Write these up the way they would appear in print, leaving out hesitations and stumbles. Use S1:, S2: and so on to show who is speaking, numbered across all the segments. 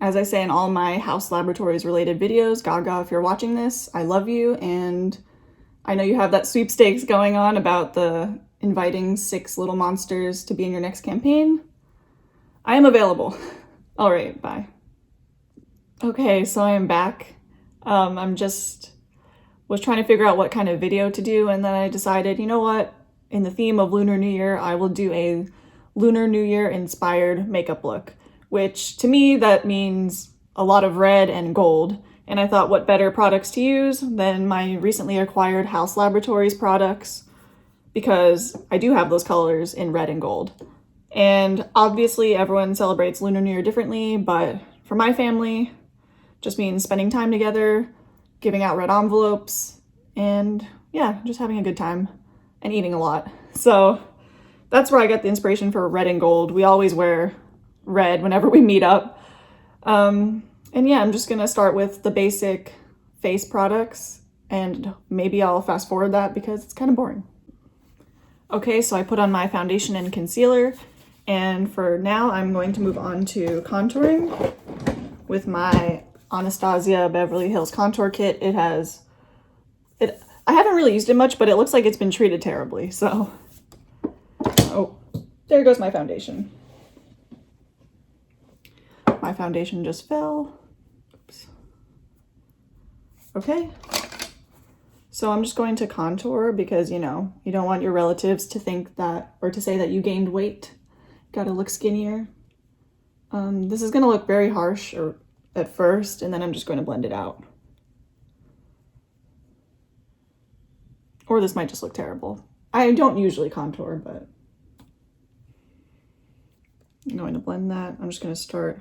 S1: as I say in all my Haus Laboratories related videos, Gaga, if you're watching this, I love you, and I know you have that sweepstakes going on about the inviting 6 little monsters to be in your next campaign. I am available. All right, bye. Okay, so I am back. Was trying to figure out what kind of video to do, and then I decided, you know what? In the theme of Lunar New Year, I will do a Lunar New Year inspired makeup look, which to me, that means a lot of red and gold. And I thought, what better products to use than my recently acquired Haus Laboratories products, because I do have those colors in red and gold. And obviously everyone celebrates Lunar New Year differently, but for my family, just means spending time together, giving out red envelopes, and yeah, just having a good time and eating a lot. So that's where I got the inspiration for red and gold. We always wear red whenever we meet up. And yeah, I'm just gonna start with the basic face products, and maybe I'll fast forward that because it's kind of boring. Okay, so I put on my foundation and concealer, and for now I'm going to move on to contouring with my Anastasia Beverly Hills contour kit. I haven't really used it much, but it looks like it's been treated terribly, so. Oh, there goes my foundation. My foundation just fell. Oops. Okay. So I'm just going to contour because, you know, you don't want your relatives to think that, or to say that you gained weight. Gotta look skinnier. This is gonna look very harsh at first, and then I'm just going to blend it out. Or this might just look terrible. I don't usually contour, but I'm going to blend that. I'm just going to start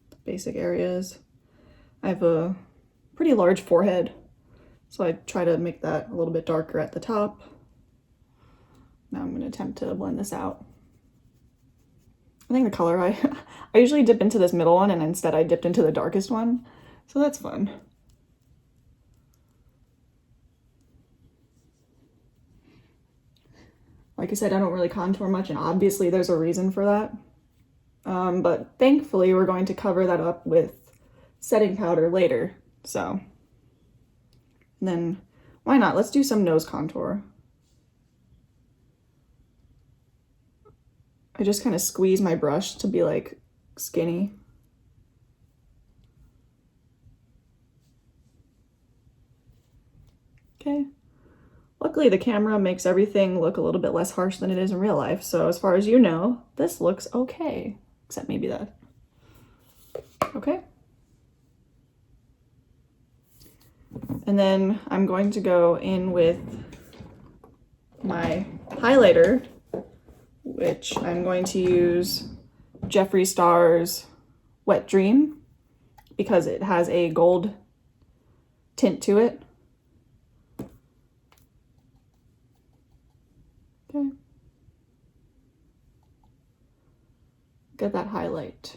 S1: with the basic areas. I have a pretty large forehead, so I try to make that a little bit darker at the top. Now I'm going to attempt to blend this out. I think the color, I usually dip into this middle one, and instead I dipped into the darkest one, so that's fun. Like I said, I don't really contour much, and obviously there's a reason for that. But thankfully we're going to cover that up with setting powder later, so. And then, why not? Let's do some nose contour. I just kind of squeeze my brush to be like skinny. Okay. Luckily the camera makes everything look a little bit less harsh than it is in real life, so as far as you know, this looks okay. Except maybe that. Okay. And then I'm going to go in with my highlighter, which I'm going to use Jeffree Star's Wet Dream because it has a gold tint to it. Okay. Get that highlight.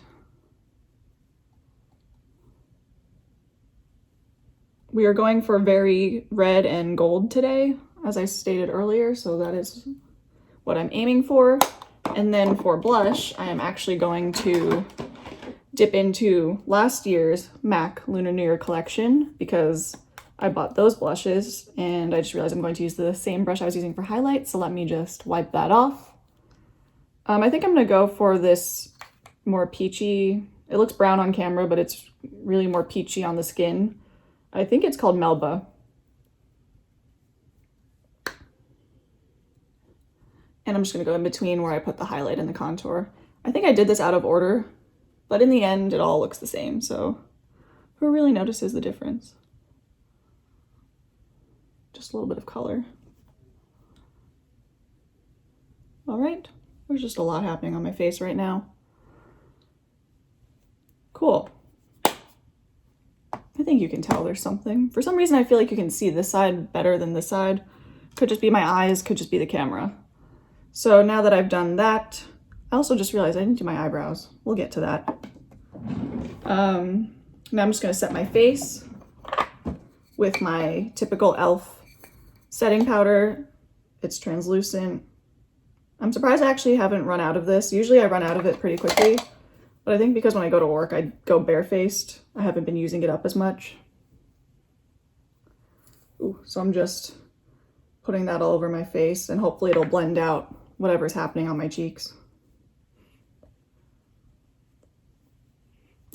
S1: We are going for very red and gold today, as I stated earlier, so that is what I'm aiming for. And then for blush, I am actually going to dip into last year's MAC Lunar New Year collection because I bought those blushes and I just realized I'm going to use the same brush I was using for highlight, so let me just wipe that off. I think I'm gonna go for this more peachy, it looks brown on camera, but it's really more peachy on the skin. I think it's called Melba. And I'm just gonna go in between where I put the highlight and the contour. I think I did this out of order, but in the end it all looks the same, so who really notices the difference? Just a little bit of color. All right, there's just a lot happening on my face right now. Cool. I think you can tell there's something. For some reason I feel like you can see this side better than this side. Could just be my eyes, could just be the camera. So now that I've done that, I also just realized I didn't do my eyebrows. We'll get to that. Now I'm just gonna set my face with my typical e.l.f. setting powder. It's translucent. I'm surprised I actually haven't run out of this. Usually I run out of it pretty quickly, But I think because when I go to work, I go barefaced. I haven't been using it up as much. Ooh, so I'm just putting that all over my face, and hopefully it'll blend out whatever's happening on my cheeks.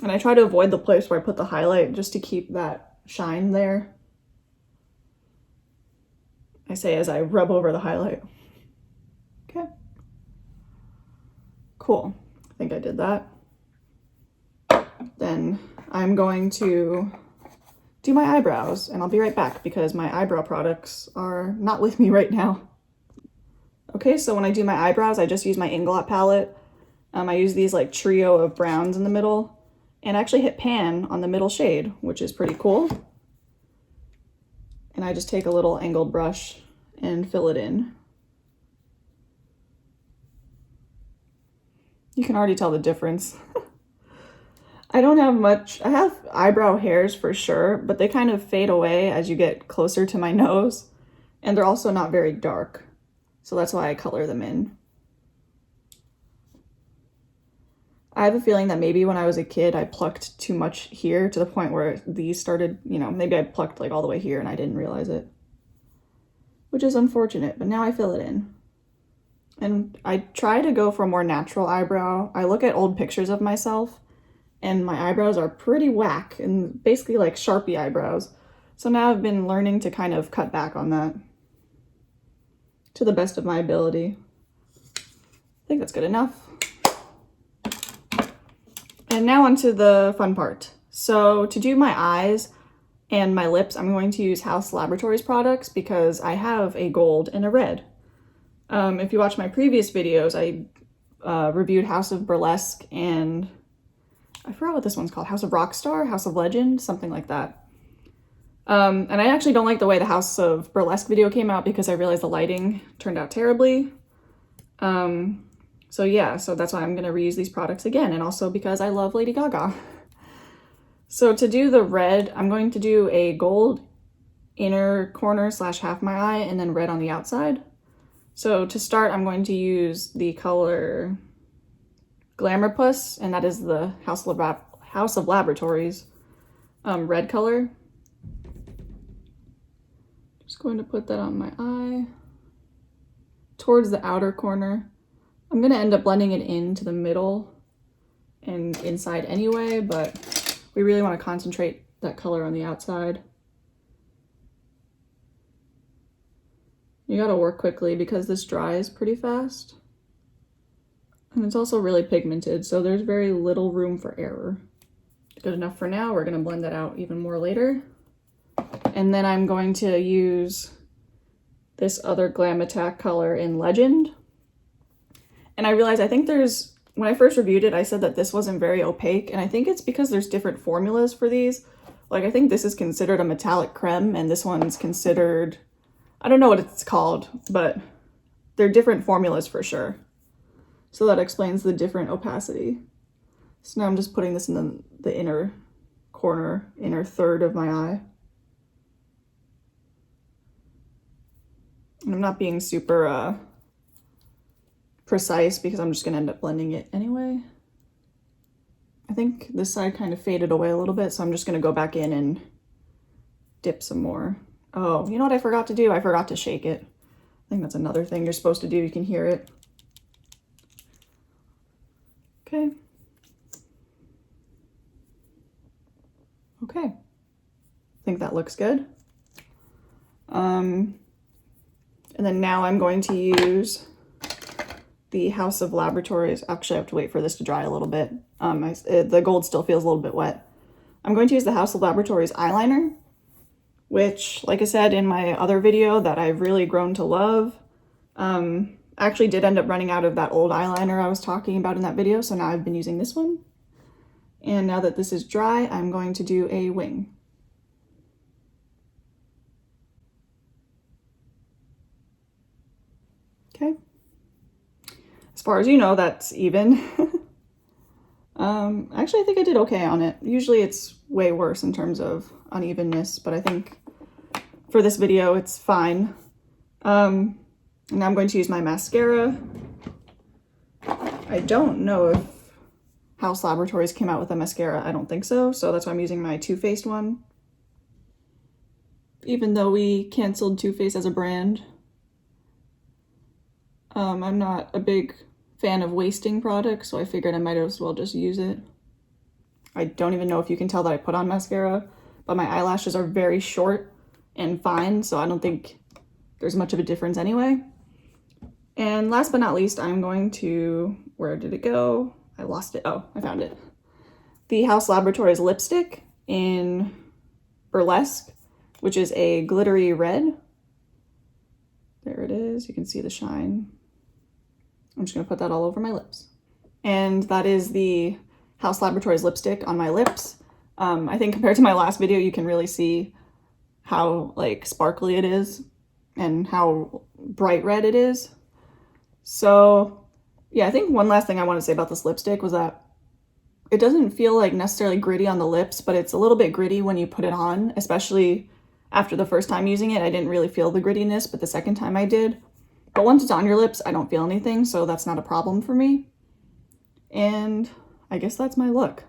S1: And I try to avoid the place where I put the highlight just to keep that shine there. I say as I rub over the highlight. Okay. Cool. I think I did that. Then I'm going to do my eyebrows, and I'll be right back because my eyebrow products are not with me right now. Okay, so when I do my eyebrows, I just use my Inglot palette. I use these like trio of browns in the middle, and I actually hit pan on the middle shade, which is pretty cool. And I just take a little angled brush and fill it in. You can already tell the difference. I don't have much. I have eyebrow hairs for sure, but they kind of fade away as you get closer to my nose, and they're also not very dark. So that's why I color them in. I have a feeling that maybe when I was a kid, I plucked too much here to the point where these started, you know, maybe I plucked like all the way here and I didn't realize it, which is unfortunate, but now I fill it in. And I try to go for a more natural eyebrow. I look at old pictures of myself and my eyebrows are pretty whack and basically like Sharpie eyebrows. So now I've been learning to kind of cut back on that to the best of my ability. I think that's good enough. And now onto the fun part. So to do my eyes and my lips, I'm going to use Haus Laboratories products because I have a gold and a red. If you watch my previous videos, I reviewed House of Burlesque and I forgot what this one's called. House of Rockstar, House of Legend, something like that. And I actually don't like the way the House of Burlesque video came out because I realized the lighting turned out terribly. So yeah, so that's why I'm going to reuse these products again, and also because I love Lady Gaga. So to do the red, I'm going to do a gold inner corner / half my eye and then red on the outside. So to start, I'm going to use the color Glamour Puss, and that is the House of Laboratories red color. Just going to put that on my eye towards the outer corner. I'm going to end up blending it into the middle and inside anyway, but we really want to concentrate that color on the outside. You got to work quickly because this dries pretty fast. And it's also really pigmented, so there's very little room for error. Good enough for now. We're going to blend that out even more later. And then I'm going to use this other Glam Attack color in Legend. And I realized, I think when I first reviewed it, I said that this wasn't very opaque, and I think it's because there's different formulas for these. Like, I think this is considered a metallic creme, and this one's considered, I don't know what it's called, but they're different formulas for sure. So that explains the different opacity. So now I'm just putting this in the inner corner, inner third of my eye. And I'm not being super precise because I'm just going to end up blending it anyway. I think this side kind of faded away a little bit, so I'm just going to go back in and dip some more. Oh, you know what I forgot to do? I forgot to shake it. I think that's another thing you're supposed to do. You can hear it. Okay. Okay. I think that looks good. And then now I'm going to use the House of Laboratories. Actually, I have to wait for this to dry a little bit. The gold still feels a little bit wet. I'm going to use the House of Laboratories eyeliner, which, like I said in my other video that I've really grown to love. I actually did end up running out of that old eyeliner I was talking about in that video, so now I've been using this one. And now that this is dry, I'm going to do a wing. Okay. As far as you know, that's even. Actually, I think I did okay on it. Usually it's way worse in terms of unevenness, but I think for this video, it's fine. And I'm going to use my mascara. I don't know if Haus Laboratories came out with a mascara. I don't think so, so that's why I'm using my Too Faced one. Even though we canceled Too Faced as a brand. I'm not a big fan of wasting products, so I figured I might as well just use it. I don't even know if you can tell that I put on mascara, but my eyelashes are very short and fine, so I don't think there's much of a difference anyway. And last but not least, I'm going to, where did it go? I lost it. Oh, I found it. The Haus Laboratories lipstick in Burlesque, which is a glittery red. There it is. You can see the shine. I'm just going to put that all over my lips. And that is the Haus Laboratories lipstick on my lips. I think compared to my last video, you can really see how like sparkly it is and how bright red it is. So yeah, I think one last thing I want to say about this lipstick was that it doesn't feel like necessarily gritty on the lips, but it's a little bit gritty when you put it on, especially after the first time using it. I didn't really feel the grittiness, but the second time I did. But once it's on your lips, I don't feel anything, so that's not a problem for me. And I guess that's my look.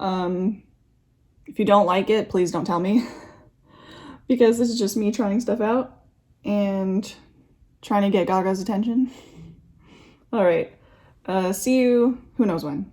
S1: If you don't like it, please don't tell me. Because this is just me trying stuff out and trying to get Gaga's attention. All right, see you who knows when.